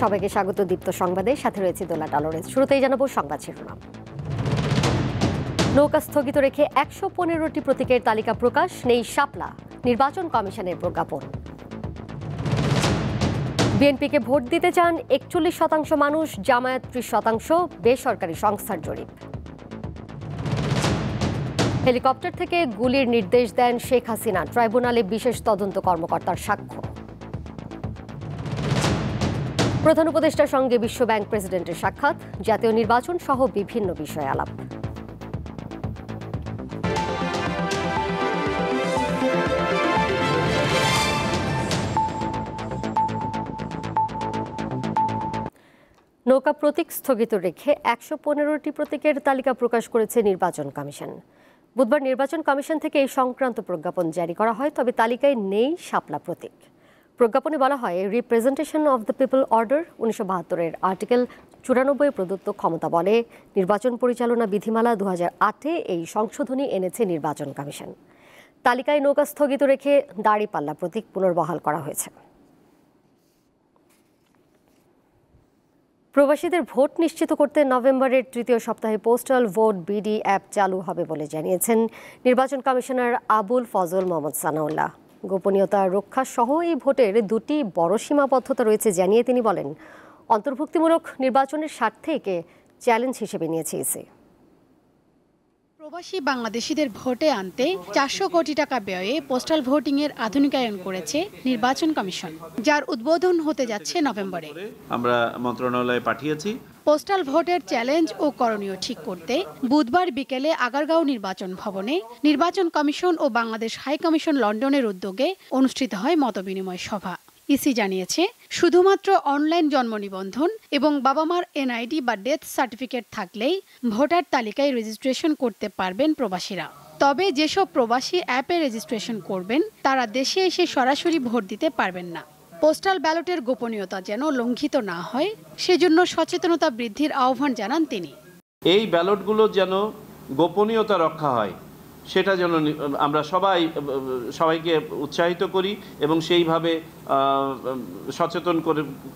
সবাইকে স্বাগত দীপ্ত সংবাদে, সাথে রয়েছে দোলা ডালোরেস। শুরুতেই জানাবো সংবাদ শিরোনাম। নৌকা স্থগিত রেখে ১১৫টি প্রতীকের তালিকা প্রকাশ, নেই শাপলা, নির্বাচন কমিশনের প্রজ্ঞাপন। বিএনপিকে ভোট দিতে চান ৪১% মানুষ, জামায়াত ৩০%, বেসরকারি সংস্থার জরিপ। হেলিকপ্টার থেকে গুলির নির্দেশ দেন শেখ হাসিনা, ট্রাইব্যুনালে বিশেষ তদন্ত কর্মকর্তার সাক্ষ্য। প্রধান উপদেষ্টার সঙ্গে বিশ্বব্যাংক প্রেসিডেন্টের সাক্ষাৎ, জাতীয় নির্বাচন সহ বিভিন্ন বিষয়ে আলাপ। নৌকা প্রতীক স্থগিত রেখে ১১৫টি প্রতীকের তালিকা প্রকাশ করেছে নির্বাচন কমিশন। বুধবার নির্বাচন কমিশন থেকে এই সংক্রান্ত প্রজ্ঞাপন জারি করা হয়, তবে তালিকায় নেই শাপলা প্রতীক। প্রজ্ঞাপনে বলা হয়, representation of the people order ১৯৭২-এর আর্টিকেল ৯৪ প্রদত্ত ক্ষমতা বলে নির্বাচন পরিচালনা বিধিমালা ২০০৮-এ এই সংশোধনী এনেছে নির্বাচন কমিশন। তালিকায় নৌকা স্থগিত রেখে দাঁড়িপাল্লা প্রতীক পুনর্বহাল করা হয়েছে। প্রবাসীদের ভোট নিশ্চিত করতে নভেম্বরের তৃতীয় সপ্তাহে পোস্টাল ভোট বিডি অ্যাপ চালু হবে বলে জানিয়েছেন নির্বাচন কমিশনার আবুল ফজল মোহাম্মদ সানাউল্লাহ। গোপনীয়তা রক্ষা সহ এই ভোটের দুটি বড় সীমাবদ্ধতা রয়েছে জানিয়ে তিনি বলেন, অন্তর্ভুক্তিমূলক নির্বাচনের স্বার্থে একে চ্যালেঞ্জ হিসেবে নিয়েছে ইসি। প্রবাসী বাংলাদেশিদের ভোটে আনতে ৪০০ কোটি টাকা ব্যয়ে পোস্টাল ভোটিংয়ের আধুনিকায়ন করেছে নির্বাচন কমিশন, যার উদ্বোধন হতে যাচ্ছে নভেম্বরে। আমরা মন্ত্রণালয়ে পাঠিয়েছি। পোস্টাল ভোটের চ্যালেঞ্জ ও করণীয় ঠিক করতে বুধবার বিকেলে আগারগাঁও নির্বাচন ভবনে নির্বাচন কমিশন ও বাংলাদেশ হাই কমিশন লন্ডনের উদ্যোগে অনুষ্ঠিত হয় মতবিনিময় সভা। ইসি জানিয়েছে, শুধুমাত্র অনলাইন জন্ম নিবন্ধন এবং বাবা মার এনআইডি বা ডেথ সার্টিফিকেট থাকলেই ভোটার তালিকায় রেজিস্ট্রেশন করতে পারবেন প্রবাসীরা। তবে যেসব প্রবাসী অ্যাপে রেজিস্ট্রেশন করবেন তারা দেশে এসে সরাসরি ভোট দিতে পারবেন না। পোস্টাল ব্যালটের গোপনীয়তা যেন লঙ্ঘিত না হয়, সেজন্য সচেতনতা বৃদ্ধির আহ্বান জানান তিনি। এই ব্যালটগুলো যেন গোপনীয়তা রক্ষা হয়, সেটা যেন আমরা সবাইকে উৎসাহিত করি এবং সেইভাবে সচেতন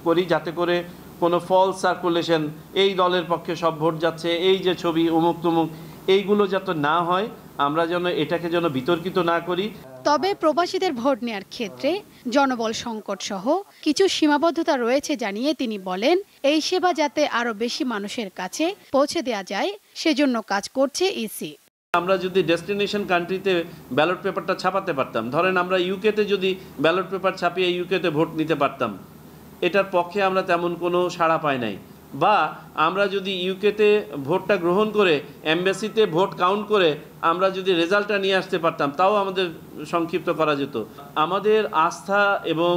করি, যাতে করে কোনো ফলস সার্কুলেশন, এই দলের পক্ষে সব ভোট যাচ্ছে, এই যে ছবি অমুক তমুক, এইগুলো যাতে না হয়, আমরা যেন এটাকে যেন বিতর্কিত না করি। তবে প্রবাসীদের ভোট নেওয়ার ক্ষেত্রে জনবল সংকট সহ কিছু সীমাবদ্ধতা রয়েছে জানিয়ে তিনি বলেন, এই সেবা যাতে আরও বেশি মানুষের কাছে পৌঁছে দেওয়া যায় সেজন্য কাজ করছে ইসি। আমরা যদি ডেস্টিনেশন কান্ট্রিতে ব্যালট পেপারটা ছাপাতে পারতাম, ধরেন আমরা ইউকেতে যদি ব্যালট পেপার ছাপিয়ে ইউকেতে ভোট নিতে পারতাম, এটার পক্ষে আমরা তেমন কোনো সাড়া পাই নাই। বা আমরা যদি ইউকেতে ভোটটা গ্রহণ করে এমবাসিতে ভোট কাউন্ট করে আমরা যদি রেজাল্টটা নিয়ে আসতে পারতাম, তাও আমাদের সংক্ষিপ্ত করা যেত। আমাদের আস্থা এবং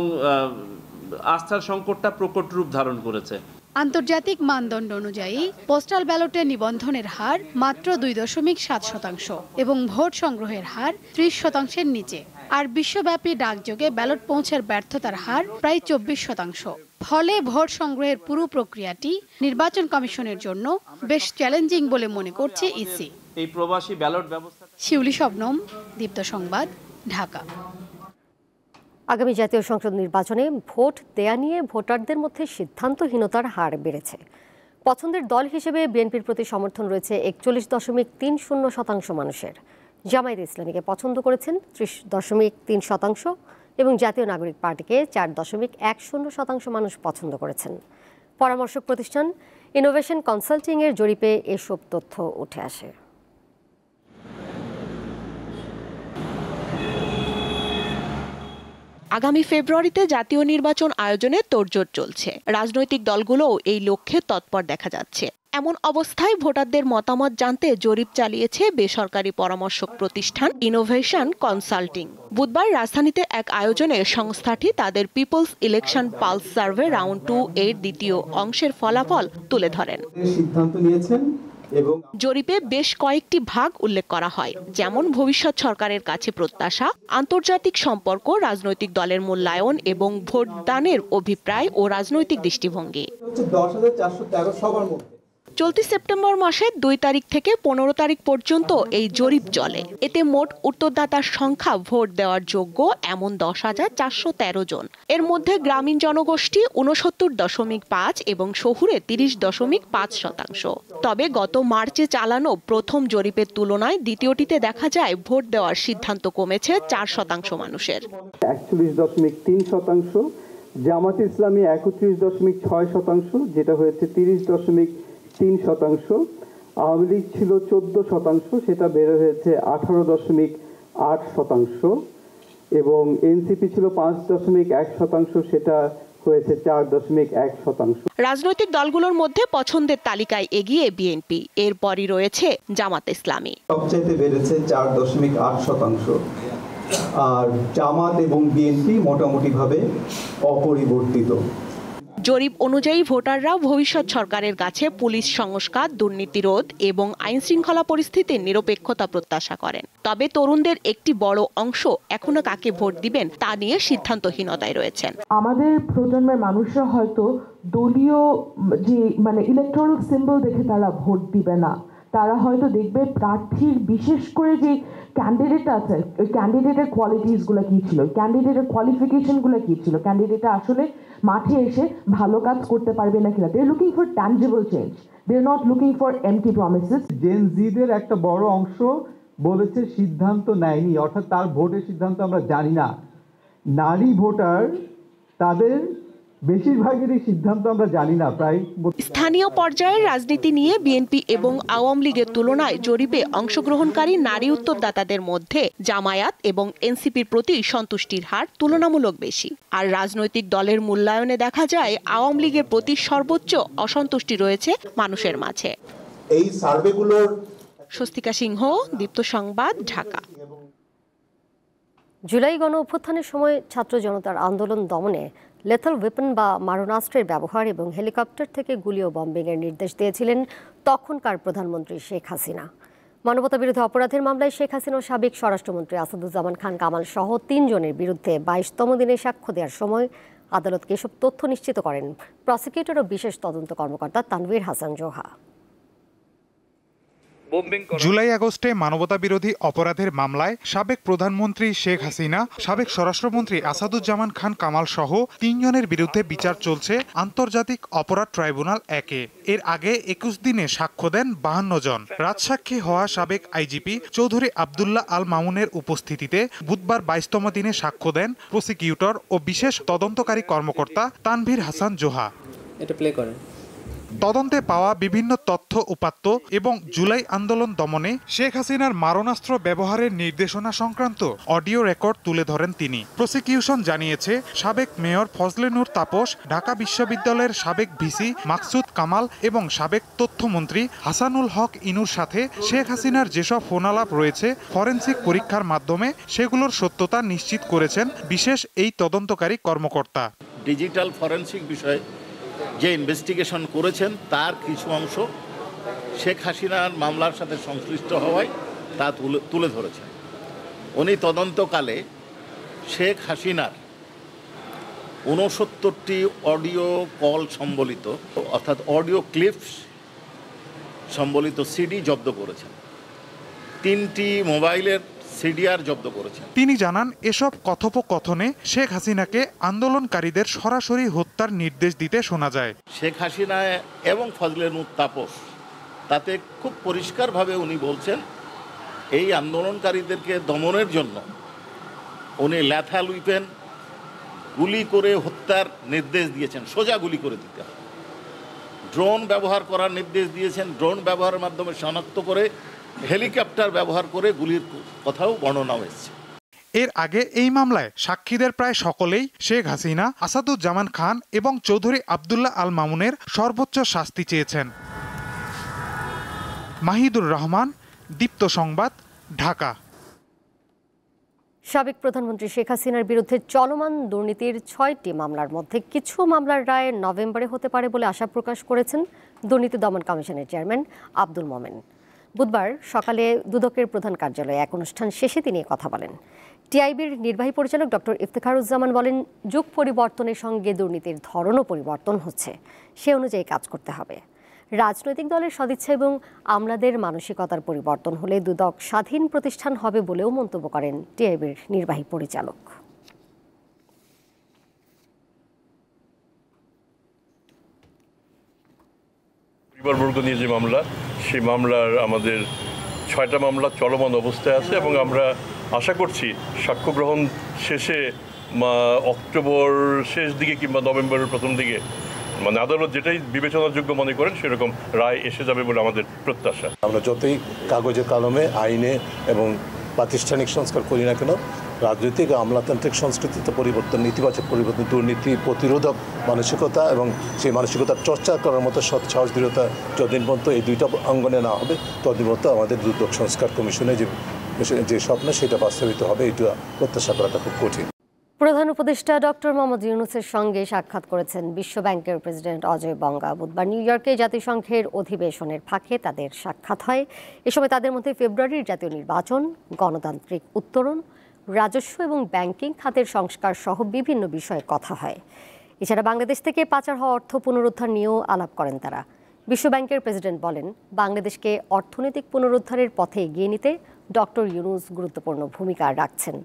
আস্থার সংকটটা প্রকট রূপ ধারণ করেছে। আন্তর্জাতিক মানদণ্ড অনুযায়ী পোস্টাল ব্যালটে নিবন্ধনের হার মাত্র ২.৭% এবং ভোট সংগ্রহের হার ৩০%-এর নিচে। আর বিশ্বব্যাপী ডাকযোগে ব্যালট পৌঁছার ব্যর্থতার হার প্রায় ২৪%। ফলে ভোট সংগ্রহের পুরো প্রক্রিয়াটি নির্বাচন কমিশনের জন্য বেশ চ্যালেঞ্জিং বলে মনে করছে ইসি। এই প্রবাসী ব্যালট ব্যবস্থা। শিউলি শবনম, দীপ্ত সংবাদ, ঢাকা। আগামী জাতীয় সংসদ নির্বাচনে ভোট দেয়া নিয়ে ভোটারদের মধ্যে সিদ্ধান্তহীনতার হার বেড়েছে। পছন্দের দল হিসেবে বিএনপির প্রতি সমর্থন রয়েছে ৪১.৩০% মানুষের। জামায়াতে ইসলামীকে পছন্দ করেছেন ৩০.৩% এবং জাতীয় নাগরিক পার্টিকে ৪.১০% মানুষ পছন্দ করেছেন। পরামর্শক প্রতিষ্ঠান ইনোভেশন কনসাল্টিংয়ের জরিপে এসব তথ্য উঠে আসে। আগামী ফেব্রুয়ারিতে জাতীয় নির্বাচন আয়োজনে তোড়জোড় চলছে। রাজনৈতিক দলগুলোও এই লক্ষ্যে তৎপর দেখা যাচ্ছে। এমন অবস্থায় ভোটারদের মতামত জানতে জরিপ চালিয়েছে বেসরকারি পরামর্শক প্রতিষ্ঠান ইনোভেশন কনসাল্টিং। বুধবার রাজধানীতে এক আয়োজনে সংস্থাটি তাদের peoples election pulse survey round 2 এর দ্বিতীয় অংশের ফলাফল তুলে ধরেন। জরিপে বেশ কয়েকটি ভাগ উল্লেখ করা হয়, যেমন ভবিষ্যৎ সরকারের কাছে প্রত্যাশা, আন্তর্জাতিক সম্পর্ক, রাজনৈতিক দলের মূল্যায়ন এবং ভোটদানের অভিপ্রায় ও রাজনৈতিক দৃষ্টিভঙ্গি। চলতি সেপ্টেম্বর মাসের 2 তারিখ থেকে 15 তারিখ পর্যন্ত এই জরিপ চলে। এতে মোট উত্তরদাতার সংখ্যা ভোট দেওয়ার যোগ্য এমন 10,413 জন। এর মধ্যে গ্রামীণ জনগোষ্ঠী 69.5 এবং শহুরে 30.5%। তবে গত মার্চে চালানো প্রথম জরিপের তুলনায় দ্বিতীয়টিতে দেখা যায় ভোট দেওয়ার সিদ্ধান্ত কমেছে 4% মানুষের। 41.3%, জামাতে ইসলামী 31.6%, যেটা হয়েছে 30.3%। আওয়ামী লীগ ছিল 14%, সেটা বেড়ে হয়েছে 18.8%, এবং এনসিপি ছিল 5.1%, সেটা হয়েছে 4.1%। রাজনৈতিক দলগুলোর মধ্যে পছন্দের তালিকায় এগিয়ে বিএনপি, এরপরই রয়েছে জামাতে ইসলামী। সবচেয়ে বেড়েছে 4.8%, আর জামাত এবং বিএনপি মোটামুটিভাবে অপরিবর্তিত। জরিপ অনুযায়ী ভোটাররা ভবিষ্যৎ সরকারের কাছে পুলিশ সংস্কার, দুর্নীতি রোধ এবং আইন শৃঙ্খলা পরিস্থিতির নিরপেক্ষতা প্রত্যাশা করেন। তবে তরুণদের একটি বড় অংশ এখনো কাকে ভোট দিবেন তা নিয়ে সিদ্ধান্তহীনতায় রয়েছেন। আমাদের প্রজন্মের মানুষরা হয়তো দলীয় যে ইলেকট্রাল সিম্বল দেখে তারা ভোট দিবে না, তারা হয়তো দেখবে প্রার্থীর, বিশেষ করে যে ক্যান্ডিডেট আছে, ওই ক্যান্ডিডেটের কোয়ালিটিসগুলো কী ছিল, ক্যান্ডিডেটের কোয়ালিফিকেশনগুলো কী ছিল, ক্যান্ডিডেটটা আসলে মাঠে এসে ভালো কাজ করতে পারবে না কিনা। They are looking for tangible change, they are not looking for empty promises. Gen জিদের একটা বড় অংশ বলেছে সিদ্ধান্ত নেয়নি, অর্থাৎ তার ভোটের সিদ্ধান্ত আমরা জানি না। নারী ভোটার, তাদের বেশিরভাগেরই সিদ্ধান্ত আমরা জানি না। প্রায় স্থানীয় পর্যায়ের রাজনীতি নিয়ে বিএনপি এবং আওয়ামী লীগের তুলনায় জরিপে অংশগ্রহণকারী নারী উত্তরদাতাদের মধ্যে জামায়াত এবং এনসিপির প্রতি সন্তুষ্টির হার তুলনামূলক বেশি। আর রাজনৈতিক দলের মূল্যায়নে দেখা যায় আওয়ামী লীগের প্রতি সর্বোচ্চ অসন্তুষ্টি রয়েছে মানুষের মাঝে। এই সার্ভেগুলোর স্বস্তিকা সিংহ, দীপ্ত সংবাদ, ঢাকা। জুলাই গণ অভ্যুত্থানের সময় ছাত্র জনতার আন্দোলন দমনে লেথাল ওয়েপন বা মারণাস্ত্রের ব্যবহার এবং হেলিকপ্টার থেকে গুলি ও বম্বিংয়ের নির্দেশ দিয়েছিলেন তখনকার প্রধানমন্ত্রী শেখ হাসিনা। মানবতাবিরোধী অপরাধের মামলায় শেখ হাসিনা ও সাবেক স্বরাষ্ট্রমন্ত্রী আসাদুজ্জামান খান কামাল সহ 3 জনের বিরুদ্ধে 22তম দিনে সাক্ষ্য দেওয়ার সময় আদালতকে এসব তথ্য নিশ্চিত করেন প্রসিকিউটর ও বিশেষ তদন্ত কর্মকর্তা তানভীর হাসান জোহা। জুলাই আগস্টে মানবতাবিরোধী অপরাধের মামলায় সাবেক প্রধানমন্ত্রী শেখ হাসিনা, সাবেক স্বরাষ্ট্রমন্ত্রী আসাদুজ্জামান খান কামাল সহ 3 জনের বিরুদ্ধে বিচার চলছে আন্তর্জাতিক অপরাধ ট্রাইব্যুনাল 1-এ। এর আগে 21 দিনে সাক্ষ্য দেন 52 জন। রাজসাক্ষী হওয়া সাবেক আইজিপি চৌধুরী আবদুল্লাহ আল মামুনের উপস্থিতিতে বুধবার 22তম দিনে সাক্ষ্য দেন প্রসিকিউটর ও বিশেষ তদন্তকারী কর্মকর্তা তানভীর হাসান জোহা। এটা প্লে করেন। তদন্তে পাওয়া বিভিন্ন তথ্য উপাত্ত এবং জুলাই আন্দোলন দমনে শেখ হাসিনার মারণাস্ত্র ব্যবহারের নির্দেশনা সংক্রান্ত অডিও রেকর্ড তুলে ধরেন তিনি। প্রসিকিউশন জানিয়েছে সাবেক মেয়র ফজলে নূর তাপস, ঢাকা বিশ্ববিদ্যালয়ের সাবেক ভিসি মাকসুদ কামাল এবং সাবেক তথ্যমন্ত্রী হাসানুল হক ইনুর সাথে শেখ হাসিনার যেসব ফোনালাপ রয়েছে ফরেনসিক পরীক্ষার মাধ্যমে সেগুলোর সত্যতা নিশ্চিত করেছেন বিশেষ এই তদন্তকারী কর্মকর্তা। ডিজিটাল ফরেনসিক বিষয়ে যে ইনভেস্টিগেশন করেছেন তার কিছু অংশ শেখ হাসিনার মামলার সাথে সংশ্লিষ্ট হওয়ায় তা তুলে ধরেছেন। উনি তদন্তকালে শেখ হাসিনার 69টি অডিও কল সম্বলিত, অর্থাৎ অডিও ক্লিপস সম্বলিত সিডি জব্দ করেছেন, 3টি মোবাইলের সিডিআর জব্দ করেছেন। তিনি জানান এসব কথোপকথনে শেখ হাসিনাকে আন্দোলনকারীদের সরাসরি হত্যার নির্দেশ দিতে শোনা যায়। শেখ হাসিনা এবং ফজলে নূর তাপস তাতে খুব পরিষ্কারভাবে উনি বলছেন এই আন্দোলনকারীদেরকে দমনের জন্য উনি ল্যাথাল উইপেন গুলি করে হত্যার নির্দেশ দিয়েছেন, সোজা গুলি করে দিতে হবে। ড্রোন ব্যবহার করার নির্দেশ দিয়েছেন, ড্রোন ব্যবহারের মাধ্যমে শনাক্ত করে হেলিকপ্টার ব্যবহার করে গুলির কথাও বর্ণনা হয়েছে। এর আগে এই মামলায় সাক্ষীদের প্রায় সকলেই শেখ হাসিনা, আসাদুজ্জামান খান এবং চৌধুরী আবদুল্লাহ আল মামুনের সর্বোচ্চ শাস্তি চেয়েছেন। মাহিদুর রহমান, দীপ্ত সংবাদ, ঢাকা। সাবেক প্রধানমন্ত্রী শেখ হাসিনার বিরুদ্ধে চলমান দুর্নীতির 6টি মামলার মধ্যে কিছু মামলার রায় নভেম্বরে হতে পারে বলে আশা প্রকাশ করেছেন দুর্নীতি দমন কমিশনের চেয়ারম্যান আব্দুল মোমেন। বুধবার সকালে দুদকের প্রধান কার্যালয়ে এক অনুষ্ঠান শেষে তিনি কথা বলেন। টিআইবির নির্বাহী পরিচালক ডক্টর ইফতেখারুজ্জামান বলেন, যুগ পরিবর্তনের সঙ্গে দুর্নীতির ধরনও পরিবর্তন হচ্ছে, সে অনুযায়ী কাজ করতে হবে। রাজনৈতিক দলের সদিচ্ছা এবং আমলাদের মানসিকতার পরিবর্তন হলে দুদক স্বাধীন প্রতিষ্ঠান হবে বলেও মন্তব্য করেন টিআইবির নির্বাহী পরিচালক। পরিবারবর্গ নিয়ে যে মামলা, সেই মামলার আমাদের 6টা মামলা চলমান অবস্থায় আছে এবং আমরা আশা করছি সাক্ষ্য গ্রহণ শেষে অক্টোবর শেষ দিকে কিংবা নভেম্বরের প্রথম দিকে মানে আদালত যেটাই বিবেচনাযোগ্য মনে করেন সেরকম রায় এসে যাবে বলে আমাদের প্রত্যাশা। আমরা যতই কাগজে কলমে আইনে এবং প্রাতিষ্ঠানিক সংস্কার করি না কেন, রাজনৈতিক আমলাতান্ত্রিক সংস্কৃতিতে পরিবর্তন, নেতিবাচক পরিবর্তন, দুর্নীতি প্রতিরোধক মানসিকতা এবং সেই মানসিকতার চর্চা করার মতো সৎ সাহস দৃঢ়তা যতদিন পর্যন্ত এই দুইটা অঙ্গনে না হবে ততদিন পর্যন্ত আমাদের দুদক সংস্কার কমিশনে যে স্বপ্ন সেটা বাস্তবিত হবে, এটা প্রত্যাশা করাটা খুব কঠিন। প্রধান উপদেষ্টা ডক্টর মোহাম্মদ ইউনূসের সঙ্গে সাক্ষাৎ করেছেন বিশ্ব ব্যাংকের প্রেসিডেন্ট অজয় বঙ্গা। বুধবার নিউ ইয়র্কে জাতিসংঘের অধিবেশনের ফাঁকে তাদের সাক্ষাৎ হয়। এ সময় তাদের মধ্যে ফেব্রুয়ারির জাতীয় নির্বাচন, গণতান্ত্রিক উত্তরণ, রাজস্ব এবং ব্যাংকিং খাতের সংস্কার সহ বিভিন্ন বিষয়ে কথা হয়। এছাড়া বাংলাদেশ থেকে পাচার হওয়া অর্থ পুনরুদ্ধার নিয়েও আলাপ করেন তারা। বিশ্ব ব্যাংকের প্রেসিডেন্ট বলেন, বাংলাদেশকে অর্থনৈতিক পুনরুদ্ধারের পথে এগিয়ে নিতে ডক্টর ইউনূস গুরুত্বপূর্ণ ভূমিকা রাখছেন।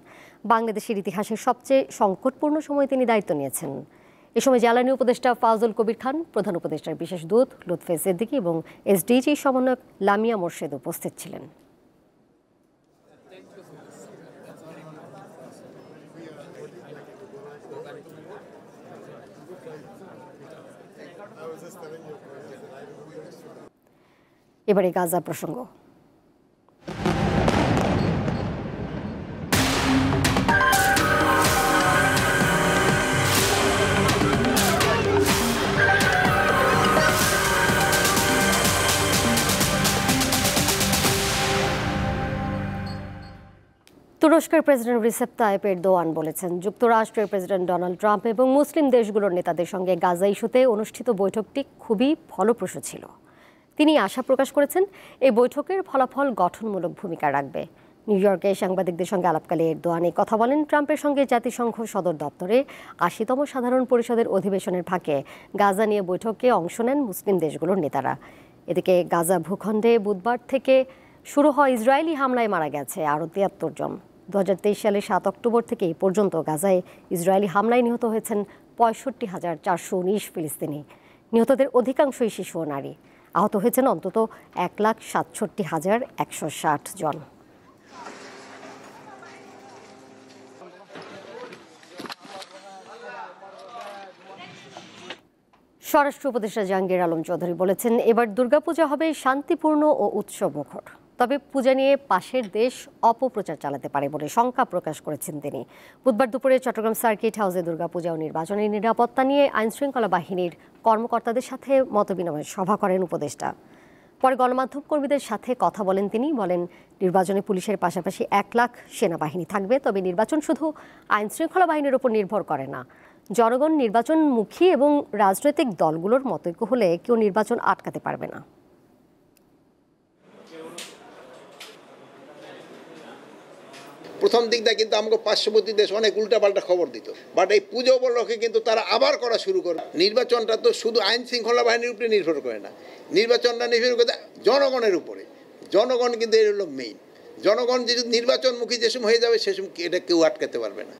বাংলাদেশের ইতিহাসের সবচেয়ে সংকটপূর্ণ সময়ে তিনি দায়িত্ব নিয়েছেন। এ সময় জ্বালানি উপদেষ্টা ফাজল কবির খান, প্রধান উপদেষ্টার বিশেষ দূত লুৎফে সিদ্দিকী এবং এসডিজি সমন্বয়ক লামিয়া মোর্শেদ উপস্থিত ছিলেন। এবারে গাজা প্রসঙ্গ। তুরস্কের প্রেসিডেন্ট রিসেপ তাইপ এরদোয়ান বলেছেন, যুক্তরাষ্ট্রের প্রেসিডেন্ট ডোনাল্ড ট্রাম্প এবং মুসলিম দেশগুলোর নেতাদের সঙ্গে গাজা ইস্যুতে অনুষ্ঠিত বৈঠকটি খুবই ফলপ্রসূ ছিল। তিনি আশা প্রকাশ করেছেন এই বৈঠকের ফলাফল গঠনমূলক ভূমিকা রাখবে। নিউ ইয়র্কে সাংবাদিকদের সঙ্গে আলাপকালে এরদোয়ান এই কথা বলেন। ট্রাম্পের সঙ্গে জাতিসংঘ সদর দপ্তরে ৮০তম সাধারণ পরিষদের অধিবেশনের ফাঁকে গাজা নিয়ে বৈঠকে অংশ নেন মুসলিম দেশগুলোর নেতারা। এদিকে গাজা ভূখণ্ডে বুধবার থেকে শুরু হওয়া ইসরায়েলি হামলায় মারা গেছে আরও ৭৩ জন। ২০২৩ সালের ৭ অক্টোবর থেকে এই পর্যন্ত গাজায় ইসরায়েলি হামলায় নিহত হয়েছেন ৬৫,৪১৯ ফিলিস্তিনি। নিহতদের অধিকাংশই শিশু ও নারী। আহত হয়েছেন অন্তত ১,৬৭,১৬০ জন। স্বরাষ্ট্র উপদেষ্টা জাহাঙ্গীর আলম চৌধুরী বলেছেন, এবার দুর্গাপূজা হবে শান্তিপূর্ণ ও উৎসবমুখর। তবে পূজা নিয়ে পাশের দেশ অপপ্রচার চালাতে পারে বলে শঙ্কা প্রকাশ করেছেন তিনি। বুধবার দুপুরে চট্টগ্রাম সার্কিট হাউসে দুর্গাপূজা ও নির্বাচনের নিরাপত্তা নিয়ে আইনশৃঙ্খলা বাহিনীর কর্মকর্তাদের সাথে মতবিনিময় সভা করেন উপদেষ্টা। পরে গণমাধ্যম কর্মীদের সাথে কথা বলেন তিনি। বলেন, নির্বাচনে পুলিশের পাশাপাশি ১ লাখ সেনাবাহিনী থাকবে। তবে নির্বাচন শুধু আইনশৃঙ্খলা বাহিনীর উপর নির্ভর করে না। জনগণ নির্বাচনমুখী এবং রাজনৈতিক দলগুলোর মতৈক্য হলে কেউ নির্বাচন আটকাতে পারবে না। প্রথম দিকটা কিন্তু আমাকে পার্শ্ববর্তী দেশ অনেক উল্টাপাল্টা খবর দিত, বাট এই পুজো উপলক্ষে কিন্তু তারা আবার করা শুরু করে। নির্বাচনটা তো শুধু আইন শৃঙ্খলা বাহিনীর উপরে নির্ভর করে না, নির্বাচনটা নির্ভর করে জনগণের উপরে। জনগণ কিন্তু এর হলো মেইন। জনগণ যদি নির্বাচনমুখী যে সময় হয়ে যাবে সে সময় এটা কেউ আটকাতে পারবে না।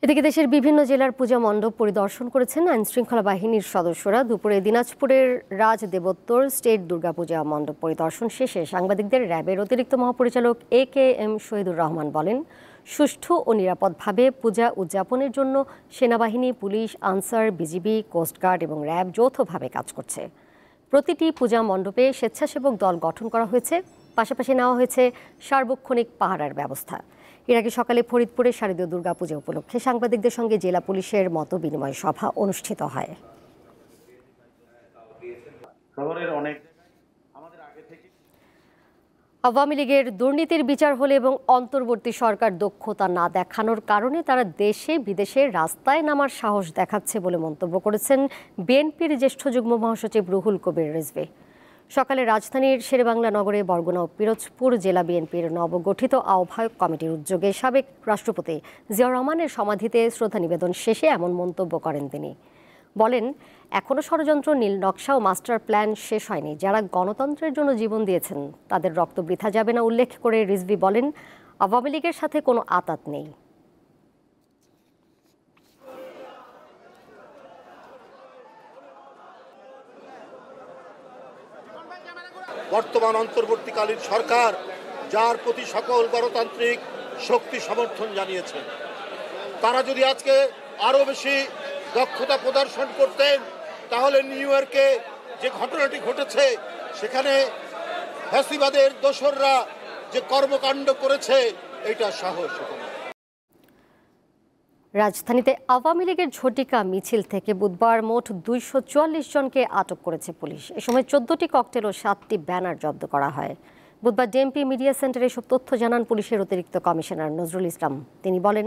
এদিকে দেশের বিভিন্ন জেলার পূজা মণ্ডপ পরিদর্শন করেছেন আইনশৃঙ্খলা বাহিনীর সদস্যরা। দুপুরে দিনাজপুরের রাজ দেবোত্তর স্টেট দুর্গাপূজা মণ্ডপ পরিদর্শন শেষে সাংবাদিকদের র্যাবের অতিরিক্ত মহাপরিচালক AKM শহীদুর রহমান বলেন, সুষ্ঠু ও নিরাপদভাবে পূজা উদযাপনের জন্য সেনাবাহিনী, পুলিশ, আনসার, বিজিবি, কোস্টগার্ড এবং র্যাব যৌথভাবে কাজ করছে। প্রতিটি পূজা মণ্ডপে স্বেচ্ছাসেবক দল গঠন করা হয়েছে। পাশাপাশি নেওয়া হয়েছে সার্বক্ষণিক পাহারার ব্যবস্থা। এর আগে সকালে ফরিদপুরে শারদীয় দুর্গাপূজা উপলক্ষে সাংবাদিকদের সঙ্গে জেলা পুলিশের মতবিনিময় সভা অনুষ্ঠিত হয়। আওয়ামী লীগের দুর্নীতির বিচার হলে এবং অন্তর্বর্তী সরকার দক্ষতা না দেখানোর কারণে তারা দেশে বিদেশে রাস্তায় নামার সাহস দেখাচ্ছে বলে মন্তব্য করেছেন বিএনপির জ্যেষ্ঠ যুগ্ম মহাসচিব রুহুল কবির রিজভী। সকালে রাজধানীর শেরেবাংলা নগরে বরগুনা ও পিরোজপুর জেলা বিএনপির নবগঠিত আহ্বায়ক কমিটির উদ্যোগে সাবেক রাষ্ট্রপতি জিয়াউর রহমানের সমাধিতে শ্রদ্ধা নিবেদন শেষে এমন মন্তব্য করেন তিনি। বলেন, এখনও ষড়যন্ত্র, নীল নকশা ও মাস্টার প্ল্যান শেষ হয়নি। যারা গণতন্ত্রের জন্য জীবন দিয়েছেন তাদের রক্ত বৃথা যাবে না উল্লেখ করে রিজভী বলেন, আওয়ামী লীগের সাথে কোনো আঁতাত নেই। বর্তমান অন্তর্বর্তীকালীন সরকার যার প্রতি সকল গণতান্ত্রিক শক্তি সমর্থন জানিয়েছে, তারা যদি আজকে আরো বেশি দক্ষতা প্রদর্শন করতেন তাহলে নিউ ইয়র্কে যে ঘটনাটি ঘটেছে সেখানে ফ্যাসিবাদের দোসররা যে কর্মকাণ্ড করেছে এটা সাহস হতো না। রাজধানীতে আওয়ামী লীগের ঝটিকা মিছিল থেকে বুধবার মোট 244 জনকে আটক করেছে পুলিশ। এ সময় 14টি ককটেল ও 7টি ব্যানার জব্দ করা হয়। বুধবার ডিএমপি মিডিয়া সেন্টারে এসব তথ্য জানান পুলিশের অতিরিক্ত কমিশনার নজরুল ইসলাম। তিনি বলেন,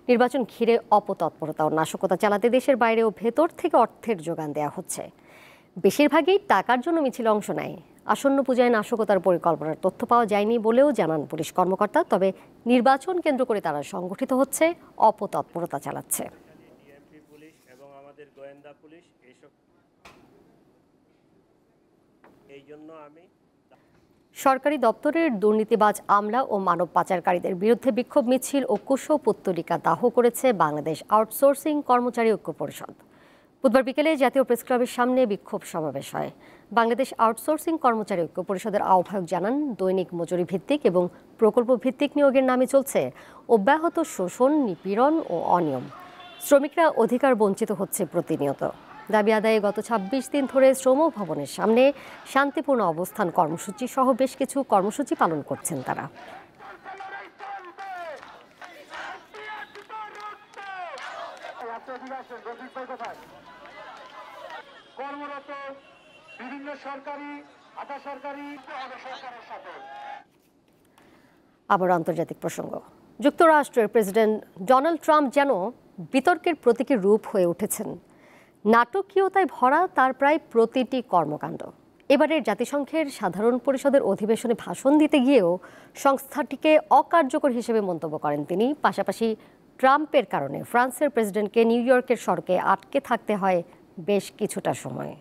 নির্বাচন ঘিরে অপতৎপরতা ও নাশকতা চালাতে দেশের বাইরে ও ভেতর থেকে অর্থের যোগান দেওয়া হচ্ছে। বেশিরভাগই টাকার জন্য মিছিল অংশ নেয়। আসন্ন পূজায় নাশকতার পরিকল্পনার তথ্য পাওয়া যায়নি বলেও জানান পুলিশ কর্মকর্তা। তবে নির্বাচন কেন্দ্র করে তারা সংগঠিত হচ্ছে, অপতৎপরতা চালাচ্ছে। সরকারি দপ্তরের দুর্নীতিবাজ আমলা ও মানব পাচারকারীদের বিরুদ্ধে বিক্ষোভ মিছিল ও কুশপুত্তলিকা দাহ করেছে বাংলাদেশ আউটসোর্সিং কর্মচারী ঐক্য পরিষদ। বুধবার বিকেলে জাতীয় প্রেসক্লাবের সামনে বিক্ষোভ সমাবেশ হয়। বাংলাদেশ আউটসোর্সিং কর্মচারী ঐক্য পরিষদের আহ্বায়ক জানান, দৈনিক মজুরি ভিত্তিক এবং প্রকল্প ভিত্তিক নিয়োগের নামে চলছে অব্যাহত শোষণ, নিপীড়ন ও অনিয়ম। শ্রমিকরা অধিকার বঞ্চিত হচ্ছে প্রতিনিয়ত। দাবি আদায়ে গত 26 দিন ধরে শ্রম ভবনের সামনে শান্তিপূর্ণ অবস্থান কর্মসূচি সহ বেশ কিছু কর্মসূচি পালন করছেন তারা। আবার আন্তর্জাতিক প্রসঙ্গ। যুক্তরাষ্ট্রের প্রেসিডেন্ট ডোনাল্ড ট্রাম্প যেন বিতর্কের প্রতীকী রূপ হয়ে উঠেছেন। নাটকীয়তায় ভরা তার প্রায় প্রতিটি কর্মকাণ্ড। এবারের জাতিসংঘের সাধারণ পরিষদের অধিবেশনে ভাষণ দিতে গিয়েও সংস্থাটিকে অকার্যকর হিসেবে মন্তব্য করেন তিনি। পাশাপাশি ট্রাম্পের কারণে ফ্রান্সের প্রেসিডেন্টকে নিউ ইয়র্কের সড়কে আটকে থাকতে হয় বেশ কিছুটা সময়।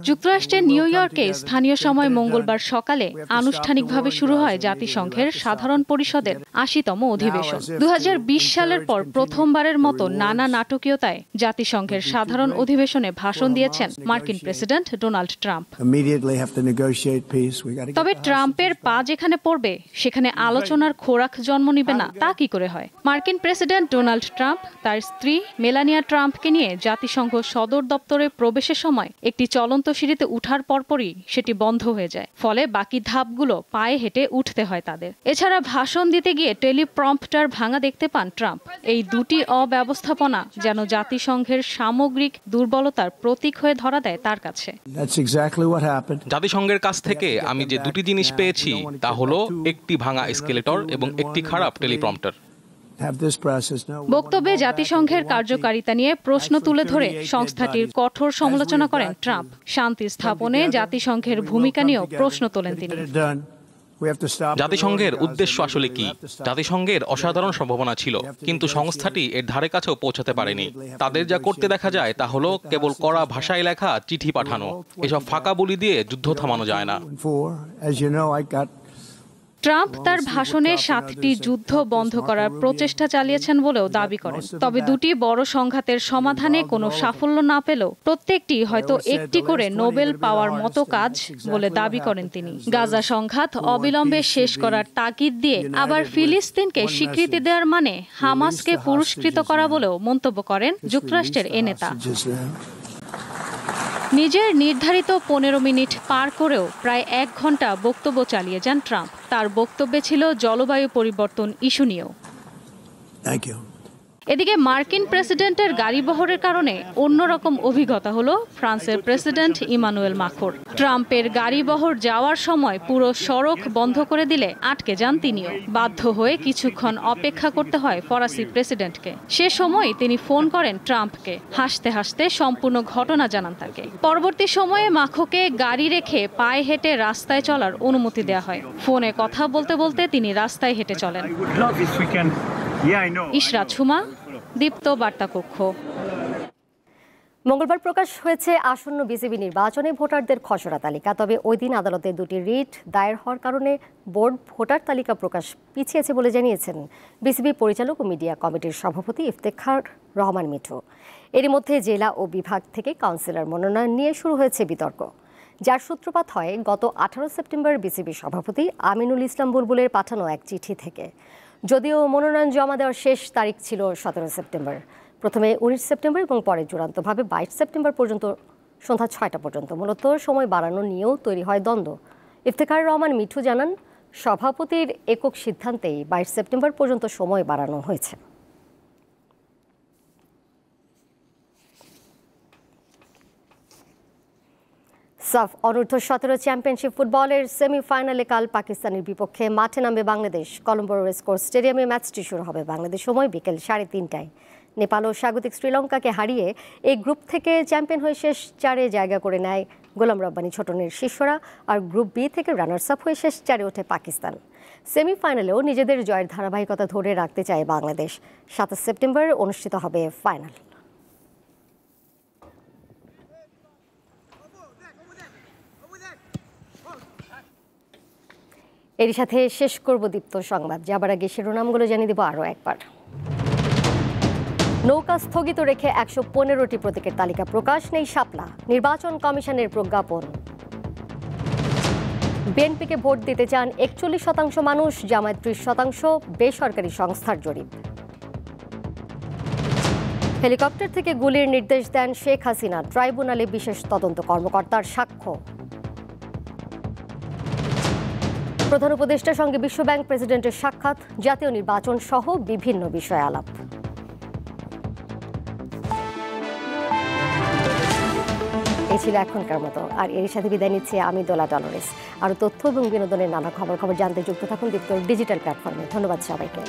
যুক্তরাষ্ট্রের নিউ ইয়র্কে স্থানীয় সময় মঙ্গলবার সকালে আনুষ্ঠানিকভাবে শুরু হয় জাতিসংঘের সাধারণ পরিষদের ৮০তম অধিবেশন। ২০২০ সালের পর প্রথমবারের মতো নানা নাটকীয়তায় জাতিসংঘের সাধারণ অধিবেশনে ভাষণ দিয়েছেন মার্কিন প্রেসিডেন্ট ডোনাল্ড ট্রাম্প। তবে ট্রাম্পের পা যেখানে পড়বে সেখানে আলোচনার খোরাক জন্ম নিবে না, তা কি করে হয়? মার্কিন প্রেসিডেন্ট ডোনাল্ড ট্রাম্প তার স্ত্রী মেলানিয়া ট্রাম্পকে নিয়ে জাতিসংঘ সদর দপ্তরে প্রবেশের সময় একটি চলন্ত সিঁড়িতে উঠার পরপরই সেটি বন্ধ হয়ে যায়। ফলে বাকি ধাপগুলো পায়ে হেঁটে উঠতে হয় তাদের। এছাড়া ভাষণ দিতে গিয়ে টেলিপ্রম্পটার ভাঙা দেখতে পান ট্রাম্প। এই দুটি অব্যবস্থাপনা যেন জাতিসংঘের সামগ্রিক দুর্বলতার প্রতীক হয়ে ধরা দেয় তার কাছে। জাতিসংঘের কাছ থেকে আমি যে দুটি জিনিস পেয়েছি তা হলো একটি ভাঙা এসকেলেটর এবং একটি খারাপ টেলিপ্রম্পটার। বক্তব্যে জাতিসংঘের কার্যকারিতা নিয়ে প্রশ্ন তুলে ধরে সংস্থাটির কঠোর সমালোচনা করেন ট্রাম্প। শান্তি স্থাপনে জাতিসংঘের ভূমিকা নিয়েও প্রশ্ন তোলেন তিনি। জাতিসংঘের উদ্দেশ্য আসলে কি? জাতিসংঘের অসাধারণ সম্ভাবনা ছিল, কিন্তু সংস্থাটি এর ধারে কাছেও পৌঁছাতে পারেনি। তাদের যা করতে দেখা যায় তা হলো কেবল কড়া ভাষায় লেখা চিঠি পাঠানো। এসব ফাঁকা বলি দিয়ে যুদ্ধ থামানো যায় না। ট্রাম্প তার ভাষণে 7টি যুদ্ধ বন্ধ করার প্রচেষ্টা চালিয়েছেন বলেও দাবি করেন। তবে দুটি বড় সংঘাতের সমাধানে কোনো সাফল্য না পেলেও প্রত্যেকটি হয়তো একটি করে নোবেল পাওয়ার মতো কাজ বলে দাবি করেন তিনি। গাজা সংঘাত অবিলম্বে শেষ করার তাগিদ দিয়ে আবার ফিলিস্তিনকে স্বীকৃতি দেওয়ার মানে হামাসকে পুরস্কৃত করা বলেও মন্তব্য করেন যুক্তরাষ্ট্রের এ নেতা। নিজের নির্ধারিত 15 মিনিট পার করেও প্রায় 1 ঘন্টা বক্তব্য চালিয়ে যান ট্রাম্প। তার বক্তব্যে ছিল জলবায়ু পরিবর্তন ইস্যু নিয়েও। এদিকে মার্কিন প্রেসিডেন্টের গাড়িবহরের কারণে অন্যরকম অভিজ্ঞতা হলো ফ্রান্সের প্রেসিডেন্ট ইমানুয়েল মাখোর। ট্রাম্পের গাড়িবহর যাওয়ার সময় পুরো সড়ক বন্ধ করে দিলে আটকে যান তিনিও। বাধ্য হয়ে কিছুক্ষণ অপেক্ষা করতে হয় ফরাসি প্রেসিডেন্টকে। সে সময় তিনি ফোন করেন ট্রাম্পকে। হাসতে হাসতে সম্পূর্ণ ঘটনা জানান তাকে। পরবর্তী সময়ে মাখোকে গাড়ি রেখে পায়ে হেঁটে রাস্তায় চলার অনুমতি দেওয়া হয়। ফোনে কথা বলতে বলতে তিনি রাস্তায় হেঁটে চলেন। ইশরাত হুমা, দীপ্ত বার্তা কক্ষ। মঙ্গলবার প্রকাশ হয়েছে আসন্ন বিসিবি নির্বাচনে ভোটারদের খসড়া তালিকা। তবে ওই দিন আদালতে দুটি রিট দায়ের হওয়ার কারণে বোর্ড ভোটার তালিকা প্রকাশ পিছিয়েছে বলে জানিয়েছেন বিসিবি পরিচালক ও মিডিয়া কমিটির সভাপতি ইফতেখার রহমান মিঠু। এরই মধ্যে জেলা ও বিভাগ থেকে কাউন্সিলর মনোনয়ন নিয়ে শুরু হয়েছে বিতর্ক, যার সূত্রপাত হয় গত 18 সেপ্টেম্বর বিসিবি সভাপতি আমিনুল ইসলাম বুলবুলের পাঠানো এক চিঠি থেকে। যদিও মনোনয়ন জমা দেওয়ার শেষ তারিখ ছিল 17 সেপ্টেম্বর, প্রথমে 19 সেপ্টেম্বর এবং পরে চূড়ান্তভাবে 22 সেপ্টেম্বর পর্যন্ত সন্ধ্যা 6টা পর্যন্ত। মূলত সময় বাড়ানো নিয়েও তৈরি হয় দ্বন্দ্ব। ইফতেখার রহমান মিঠু জানান, সভাপতির একক সিদ্ধান্তেই 22 সেপ্টেম্বর পর্যন্ত সময় বাড়ানো হয়েছে। সাফ অনূর্ধ্ব-17 চ্যাম্পিয়নশিপ ফুটবলের সেমিফাইনালে কাল পাকিস্তানের বিপক্ষে মাঠে নামবে বাংলাদেশ। কলম্বো রেসকোর্স স্টেডিয়ামে ম্যাচটি শুরু হবে বাংলাদেশ সময় বিকেল 3:30টায়। নেপাল ও স্বাগতিক শ্রীলঙ্কাকে হারিয়ে এই গ্রুপ থেকে চ্যাম্পিয়ন হয়ে শেষ 4-এ জায়গা করে নেয় গোলাম রব্বানী ছোটনের শিষ্যরা, আর গ্রুপ বি থেকে রানার্স আপ হয়ে শেষ 4-এ ওঠে পাকিস্তান। সেমিফাইনালেও নিজেদের জয়ের ধারাবাহিকতা ধরে রাখতে চায় বাংলাদেশ। 27 সেপ্টেম্বর অনুষ্ঠিত হবে ফাইনাল। এর সাথে শেষ করব দীপ্ত সংবাদ। যাবার আগে শিরোনামগুলো জানিয়ে দেব আরও একবার। নৌকা স্থগিত রেখে 115টি প্রতীকের তালিকা প্রকাশ, নেই শাপলা। নির্বাচন কমিশনের প্রজ্ঞাপন। বিএনপিকে ভোট দিতে চান 41% মানুষ, জামায়াত 30%, বেসরকারি সংস্থার জরিপ। হেলিকপ্টার থেকে গুলির নির্দেশ দেন শেখ হাসিনা, ট্রাইব্যুনালে বিশেষ তদন্ত কর্মকর্তার সাক্ষ্য। প্রধান উপদেষ্টার সঙ্গে বিশ্বব্যাংক প্রেসিডেন্টের সাক্ষাৎ, জাতীয় নির্বাচন সহ বিভিন্ন বিষয়ে আলাপ। এই ছিল এখনকার মতো, আর এর সাথে বিদায় নিচ্ছে আমি দোলা ডলরেস। আরও তথ্য এবং বিনোদনের নানা খবর জানতে যুক্ত থাকুন দীপ্ত ডিজিটাল প্ল্যাটফর্মে। ধন্যবাদ সবাইকে।